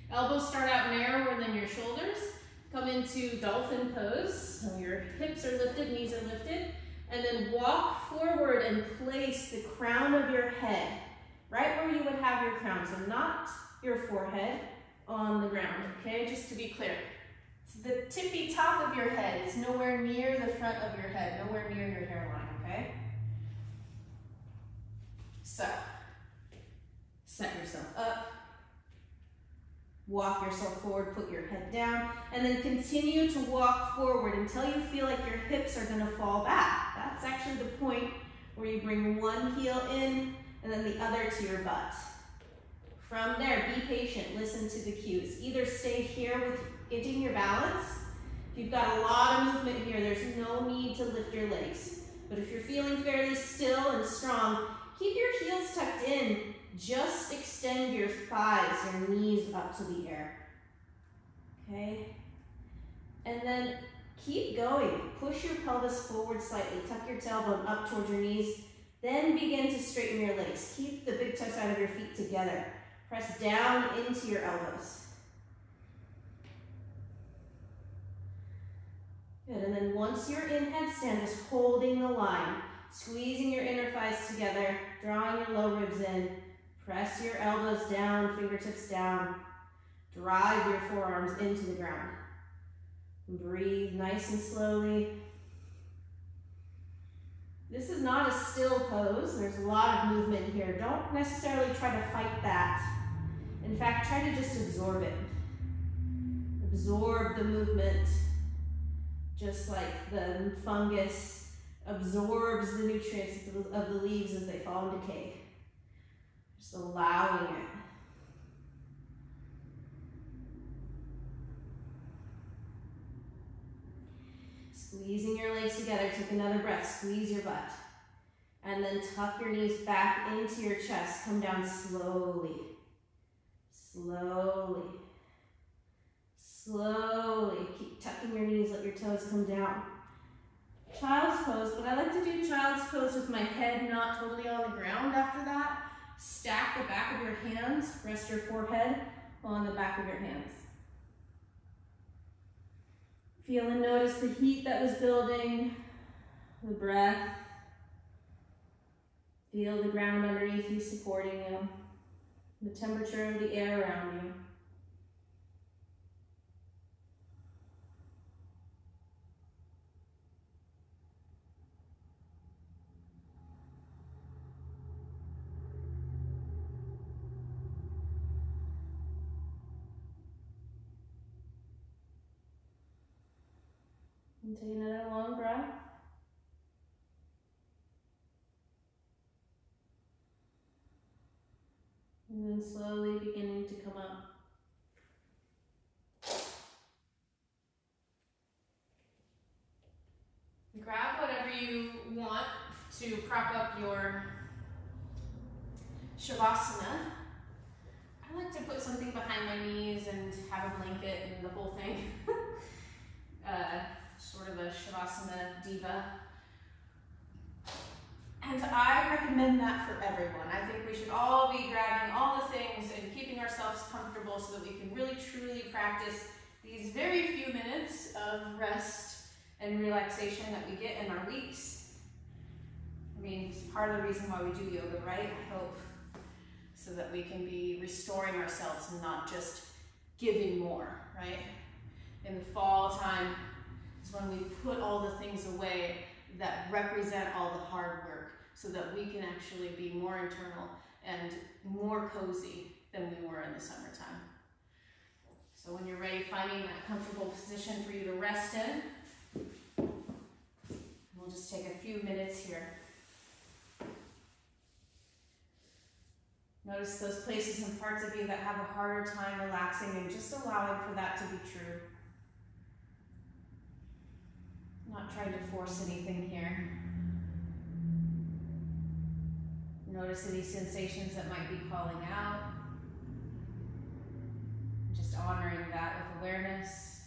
Elbows start out narrower than your shoulders. Come into Dolphin Pose, so your hips are lifted, knees are lifted, and then walk forward and place the crown of your head right where you would have your crown, so not your forehead, on the ground, okay? Just to be clear. It's the tippy top of your head. It's nowhere near the front of your head, nowhere near your hairline, okay? So, set yourself up. Walk yourself forward, put your head down, and then continue to walk forward until you feel like your hips are gonna fall back. That's actually the point where you bring one heel in and then the other to your butt. From there, be patient, listen to the cues. Either stay here with getting your balance. If you've got a lot of movement here, there's no need to lift your legs. But if you're feeling fairly still and strong, keep your heels tucked in. Just extend your thighs, your knees up to the air. Okay? And then keep going. Push your pelvis forward slightly. Tuck your tailbone up towards your knees. Then begin to straighten your legs. Keep the big toe side of your feet together. Press down into your elbows. Good, and then once you're in headstand, just holding the line, squeezing your inner thighs together, drawing your low ribs in, press your elbows down, fingertips down, drive your forearms into the ground. Breathe nice and slowly. This is not a still pose. There's a lot of movement here. Don't necessarily try to fight that. In fact, try to just absorb it. Absorb the movement, just like the fungus absorbs the nutrients of the leaves as they fall in decay. Just allowing it. Squeezing your legs together, take another breath, squeeze your butt. And then tuck your knees back into your chest, come down slowly. Slowly. Slowly. Keep tucking your knees, let your toes come down. Child's pose, but I like to do child's pose with my head not totally on the ground after that. Stack the back of your hands, rest your forehead on the back of your hands. Feel and notice the heat that was building, the breath. Feel the ground underneath you supporting you, the temperature of the air around you. And take another long breath. And then slowly beginning to come up. Grab whatever you want to prop up your Shavasana. I like to put something behind my knees and have a blanket and the whole thing. Sort of a Shavasana diva. And I recommend that for everyone. I think we should all be grabbing all the things and keeping ourselves comfortable so that we can really truly practice these very few minutes of rest and relaxation that we get in our weeks. I mean, it's part of the reason why we do yoga, right? I hope. So that we can be restoring ourselves and not just giving more, right? In the fall time is when we put all the things away that represent all the hard work so that we can actually be more internal and more cozy than we were in the summertime. So when you're ready, finding that comfortable position for you to rest in. We'll just take a few minutes here. Notice those places and parts of you that have a harder time relaxing and just allowing for that to be true. Not trying to force anything here. Notice any sensations that might be calling out. Just honoring that with awareness.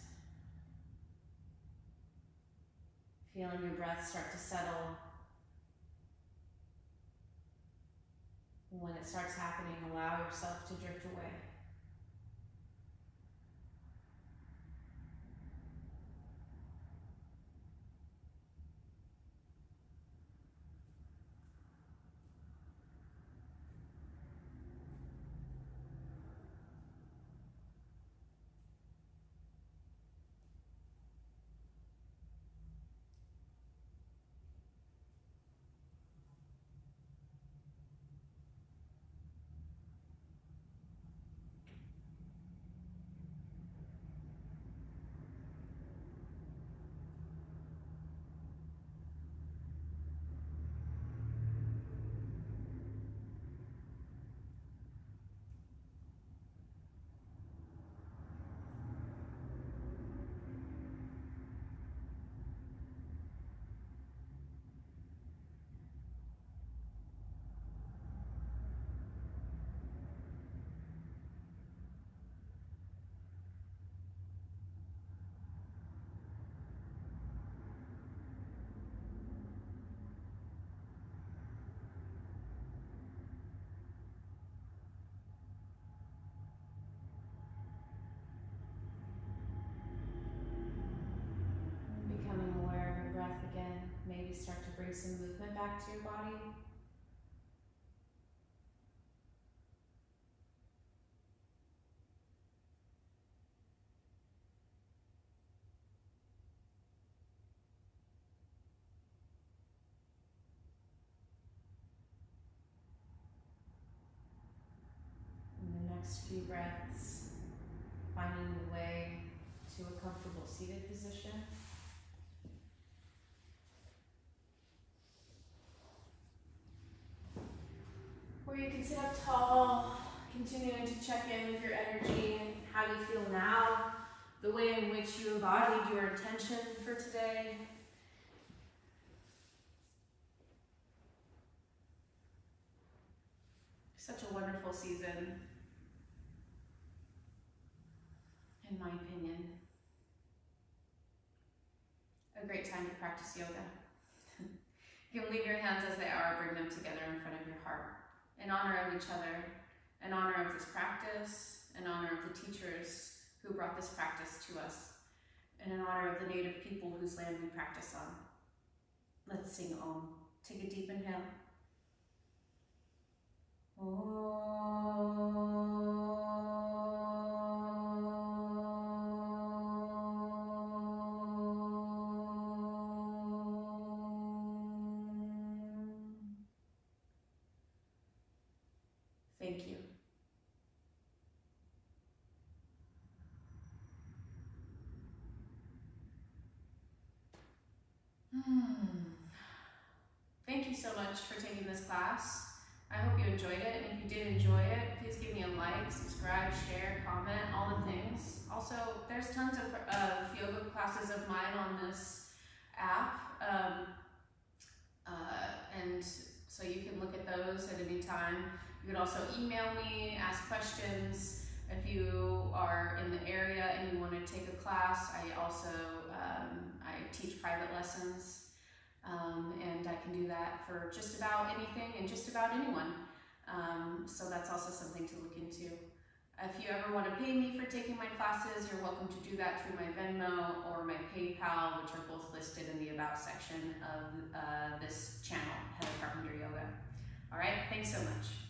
Feeling your breath start to settle. When it starts happening, allow yourself to drift away. Bring some movement back to your body. In the next few breaths, finding your way to a comfortable seated position. Or you can sit up tall, continuing to check in with your energy and how you feel now, the way in which you embodied your intention for today. Such a wonderful season, in my opinion. A great time to practice yoga. You can leave your hands as they are, bring them together in front of your heart. In honor of each other, in honor of this practice, in honor of the teachers who brought this practice to us, and in honor of the native people whose land we practice on. Let's sing Om. Take a deep inhale. Thank you. Thank you so much for taking this class. I hope you enjoyed it, and if you did enjoy it, please give me a like, subscribe, share, comment, all the things. Also, there's tons of yoga classes of mine on this app, and so you can look at those at any time. You can also email me, ask questions. If you are in the area and you want to take a class, I also I teach private lessons. And I can do that for just about anything and just about anyone. So that's also something to look into. If you ever want to pay me for taking my classes, you're welcome to do that through my Venmo or my PayPal, which are both listed in the About section of this channel, Heather Carpenter Yoga. All right, thanks so much.